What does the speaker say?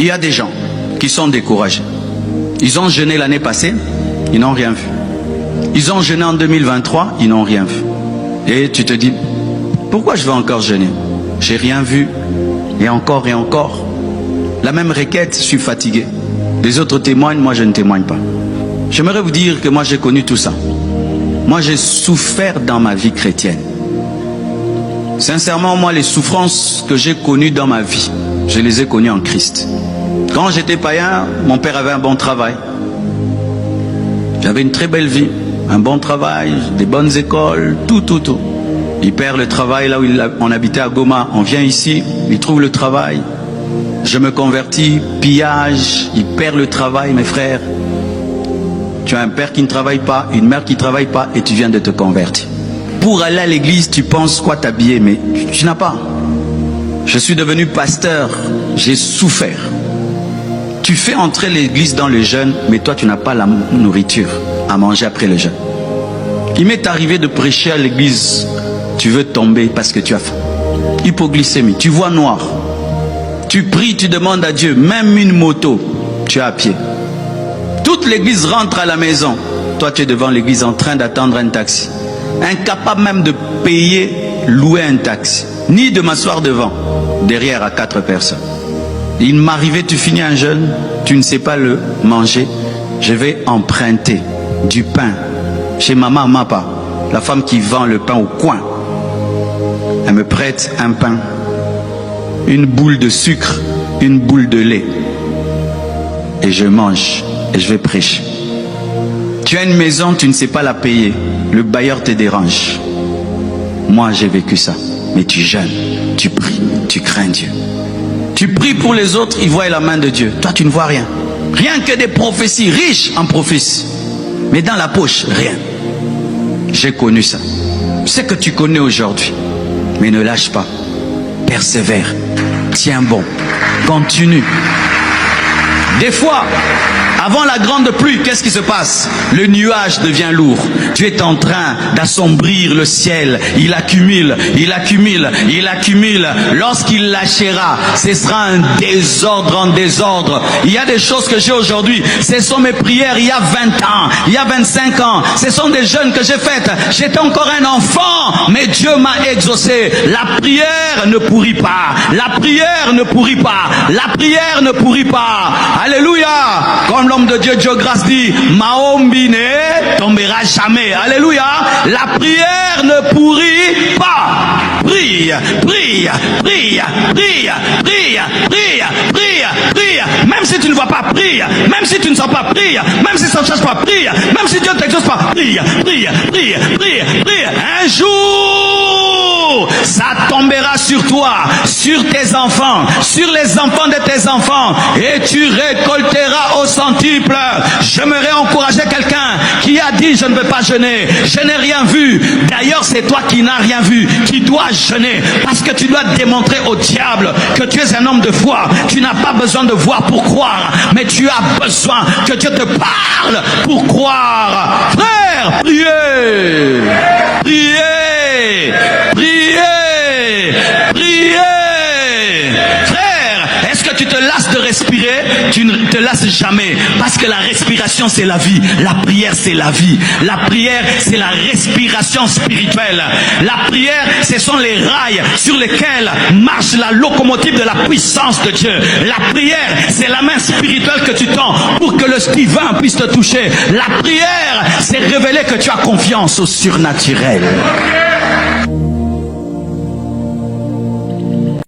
Il y a des gens qui sont découragés. Ils ont jeûné l'année passée, ils n'ont rien vu. Ils ont jeûné en 2023, ils n'ont rien vu. Et tu te dis, pourquoi je vais encore jeûner? J'ai rien vu. Et encore et encore. La même requête, je suis fatigué. Les autres témoignent, moi je ne témoigne pas. J'aimerais vous dire que moi j'ai connu tout ça. Moi j'ai souffert dans ma vie chrétienne. Sincèrement, moi les souffrances que j'ai connues dans ma vie, je les ai connues en Christ. Quand j'étais païen, mon père avait un bon travail. J'avais une très belle vie, un bon travail, des bonnes écoles, tout. Il perd le travail là où on habitait à Goma. On vient ici, il trouve le travail. Je me convertis, pillage, il perd le travail, mes frères. Tu as un père qui ne travaille pas, une mère qui ne travaille pas et tu viens de te convertir. Pour aller à l'église, tu penses quoi t'habiller, mais tu n'as pas. Je suis devenu pasteur, j'ai souffert. Tu fais entrer l'église dans le jeûne, mais toi tu n'as pas la nourriture à manger après le jeûne. Il m'est arrivé de prêcher à l'église, tu veux tomber parce que tu as faim. Hypoglycémie, tu vois noir. Tu pries, tu demandes à Dieu, même une moto, tu es à pied. Toute l'église rentre à la maison. Toi, tu es devant l'église en train d'attendre un taxi. Incapable même de payer, louer un taxi. Ni de m'asseoir devant, derrière à 4 personnes. Il m'arrivait, tu finis un jeûne, tu ne sais pas le manger. Je vais emprunter du pain chez maman Mapa, la femme qui vend le pain au coin. Elle me prête un pain, une boule de sucre, une boule de lait. Et je mange et je vais prêcher. Tu as une maison, tu ne sais pas la payer. Le bailleur te dérange. Moi, j'ai vécu ça. Mais tu jeûnes, tu pries, tu crains Dieu. Tu pries pour les autres, ils voient la main de Dieu. Toi, tu ne vois rien. Rien que des prophéties, riches en prophéties. Mais dans la poche, rien. J'ai connu ça. C'est que tu connais aujourd'hui. Mais ne lâche pas. Persévère. Tiens bon. Continue. Des fois, avant la grande pluie, qu'est-ce qui se passe? Le nuage devient lourd. Tu es en train d'assombrir le ciel. Il accumule. Lorsqu'il lâchera, ce sera un désordre en désordre. Il y a des choses que j'ai aujourd'hui. Ce sont mes prières il y a 20 ans, il y a 25 ans. Ce sont des jeûnes que j'ai faites. J'étais encore un enfant, mais Dieu m'a exaucé. La prière ne pourrit pas. La prière ne pourrit pas. La prière ne pourrit pas. Alléluia. Comme l'homme de Dieu, Dieu grâce dit, Mahombi ne tombera jamais. Alléluia. La prière ne pourrit pas. Prie. Même si tu ne vois pas, prie. Même si tu ne sens pas, prie. Même si ça ne cherche pas, prie. Même si Dieu ne t'exauce pas, prie. Un jour, ça tombera sur toi, sur tes enfants, sur les enfants de tes enfants, et tu récolteras au centuple. J'aimerais encourager quelqu'un qui a dit je ne veux pas jeûner, je n'ai rien vu. D'ailleurs, c'est toi qui n'as rien vu, qui dois jeûner, parce que tu dois démontrer au diable que tu es un homme de foi. Tu n'as pas besoin de voir pour croire, mais tu as besoin que Dieu te parle pour croire. Frère, priez, frère. Est-ce que tu te lasses de respirer? Tu ne te lasses jamais, parce que la respiration c'est la vie, la prière c'est la vie, la prière c'est la respiration spirituelle, la prière ce sont les rails sur lesquels marche la locomotive de la puissance de Dieu. La prière c'est la main spirituelle que tu tends pour que le divin puisse te toucher. La prière c'est révéler que tu as confiance au surnaturel.